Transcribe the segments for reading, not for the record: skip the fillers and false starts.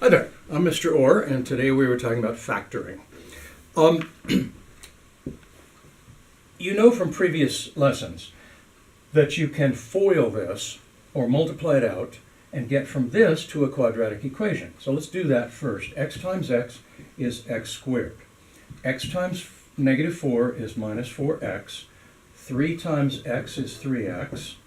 Hi there, I'm Mr. Orr, and today we were talking about factoring. You know from previous lessons that you can FOIL this, or multiply it out, and get from this to a quadratic equation. So let's do that first. X times x is x squared. X times negative 4 is minus 4x. 3 times x is 3x.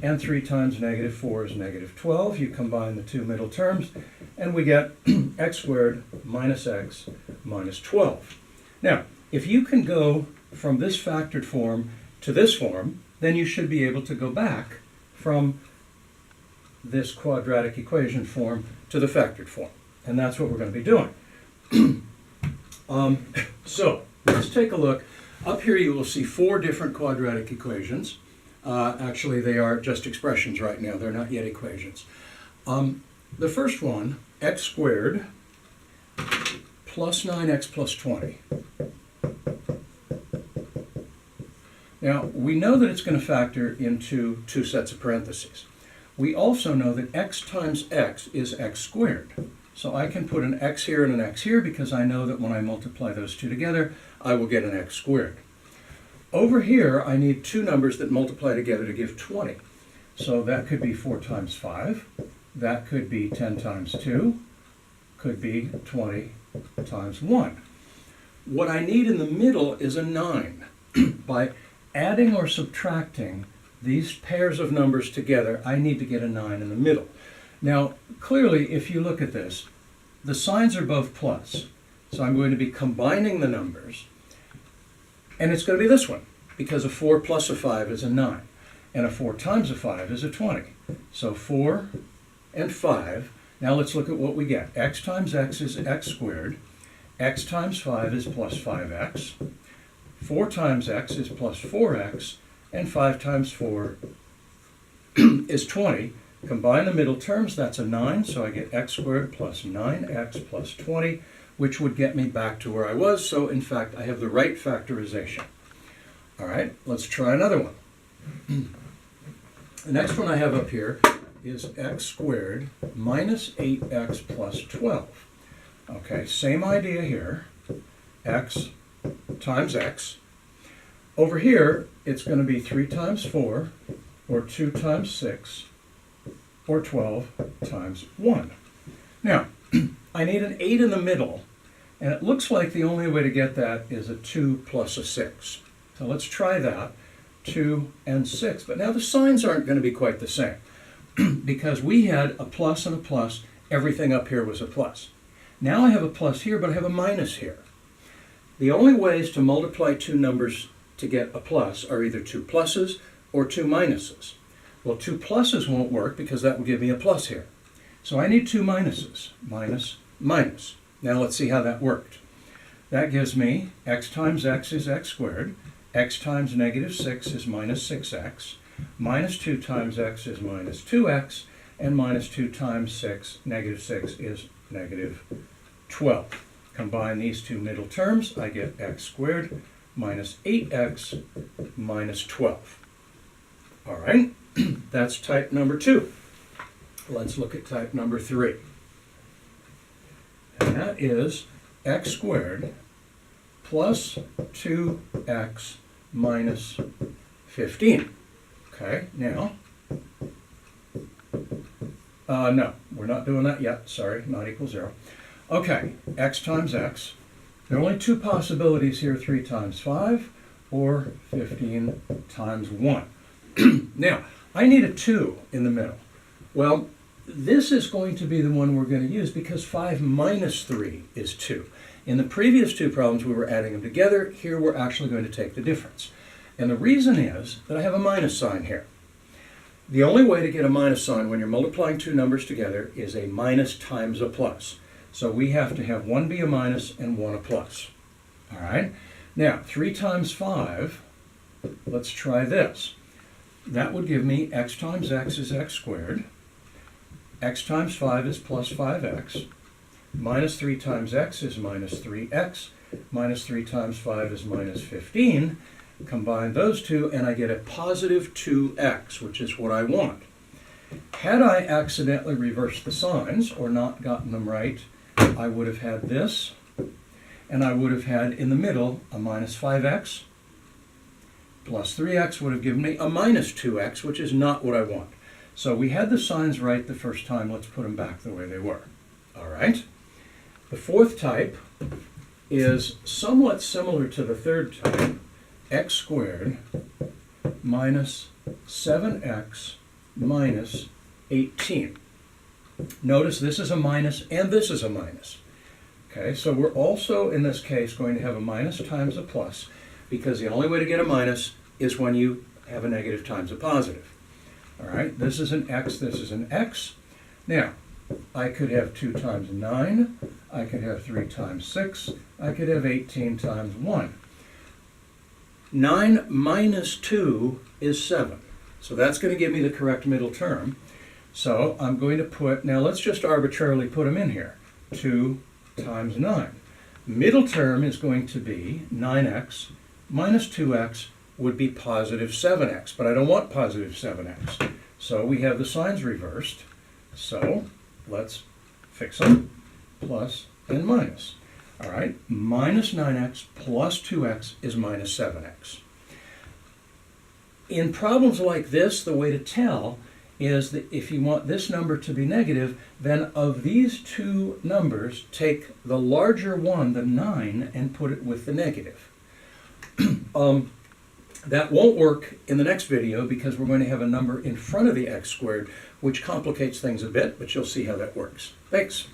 And 3 times negative 4 is negative 12. You combine the two middle terms, and we get x squared minus x minus 12. Now, if you can go from this factored form to this form, then you should be able to go back from this quadratic equation form to the factored form. And that's what we're going to be doing. So, let's take a look. Up here you will see 4 different quadratic equations. Actually, they are just expressions right now. They're not yet equations. The first one, x squared plus 9x plus 20. Now, we know that it's going to factor into 2 sets of parentheses. We also know that x times x is x squared. So I can put an x here and an x here because I know that when I multiply those two together, I will get an x squared. Over here, I need 2 numbers that multiply together to give 20. So that could be 4 times 5. That could be 10 times 2. Could be 20 times 1. What I need in the middle is a 9. By adding or subtracting these pairs of numbers together, I need to get a 9 in the middle. Now, clearly, if you look at this, the signs are both plus. So I'm going to be combining the numbers. And it's going to be this one, because a 4 plus a 5 is a 9, and a 4 times a 5 is a 20. So 4 and 5. Now let's look at what we get. X times x is x squared. X times 5 is plus 5x. 4 times x is plus 4x. And 5 times 4 is 20. Combine the middle terms, that's a 9, so I get x squared plus 9x plus 20, which would get me back to where I was. So in fact, I have the right factorization. All right, let's try another one. The next one I have up here is x squared minus 8x plus 12. Okay, same idea here. X times x. Over here, it's going to be 3 times 4, or 2 times 6, or 12 times 1. Now, I need an 8 in the middle, and it looks like the only way to get that is a 2 plus a 6. So let's try that, 2 and 6. But now the signs aren't going to be quite the same, because we had a plus and a plus, everything up here was a plus. Now I have a plus here, but I have a minus here. The only ways to multiply 2 numbers to get a plus are either 2 pluses or 2 minuses. Well, 2 pluses won't work because that will give me a plus here. So I need 2 minuses, minus, minus. Now let's see how that worked. That gives me x times x is x squared, x times negative 6 is minus 6x, minus 2 times x is minus 2x, and minus 2 times 6, negative 6, is negative 12. Combine these two middle terms, I get x squared minus 8x minus 12. All right, that's type number 2. Let's look at type number 3. And that is x squared plus 2x minus 15. Okay, now, no, we're not doing that yet. Sorry, not equal 0. Okay, x times x. There are only 2 possibilities here, 3 times 5 or 15 times 1. Now, I need a 2 in the middle. Well, this is going to be the one we're going to use because 5 minus 3 is 2. In the previous 2 problems, we were adding them together. Here, we're actually going to take the difference. And the reason is that I have a minus sign here. The only way to get a minus sign when you're multiplying 2 numbers together is a minus times a plus. So we have to have 1 be a minus and 1 a plus. All right? Now, 3 times 5, let's try this. That would give me x times x is x squared. X times 5 is plus 5x. Minus 3 times x is minus 3x. Minus 3 times 5 is minus 15. Combine those two, and I get a positive 2x, which is what I want. Had I accidentally reversed the signs or not gotten them right, I would have had this, and I would have had in the middle a minus 5x plus 3x would have given me a minus 2x, which is not what I want. So we had the signs right the first time. Let's put them back the way they were. All right. The fourth type is somewhat similar to the third type, x squared minus 7x minus 18. Notice this is a minus and this is a minus. Okay, so we're also in this case going to have a minus times a plus, because the only way to get a minus is when you have a negative times a positive. All right, this is an x, this is an x. Now, I could have 2 times 9, I could have 3 times 6, I could have 18 times 1. 9 minus 2 is 7. So that's going to give me the correct middle term. So I'm going to put, now let's just arbitrarily put them in here. 2 times 9. Middle term is going to be 9x minus 2x would be positive 7x, but I don't want positive 7x. So we have the signs reversed. So let's fix them, plus and minus. All right, minus 9x plus 2x is minus 7x. In problems like this, the way to tell is that if you want this number to be negative, then of these two numbers, take the larger one, the 9, and put it with the negative. That won't work in the next video because we're going to have a number in front of the x squared, which complicates things a bit, but you'll see how that works. Thanks.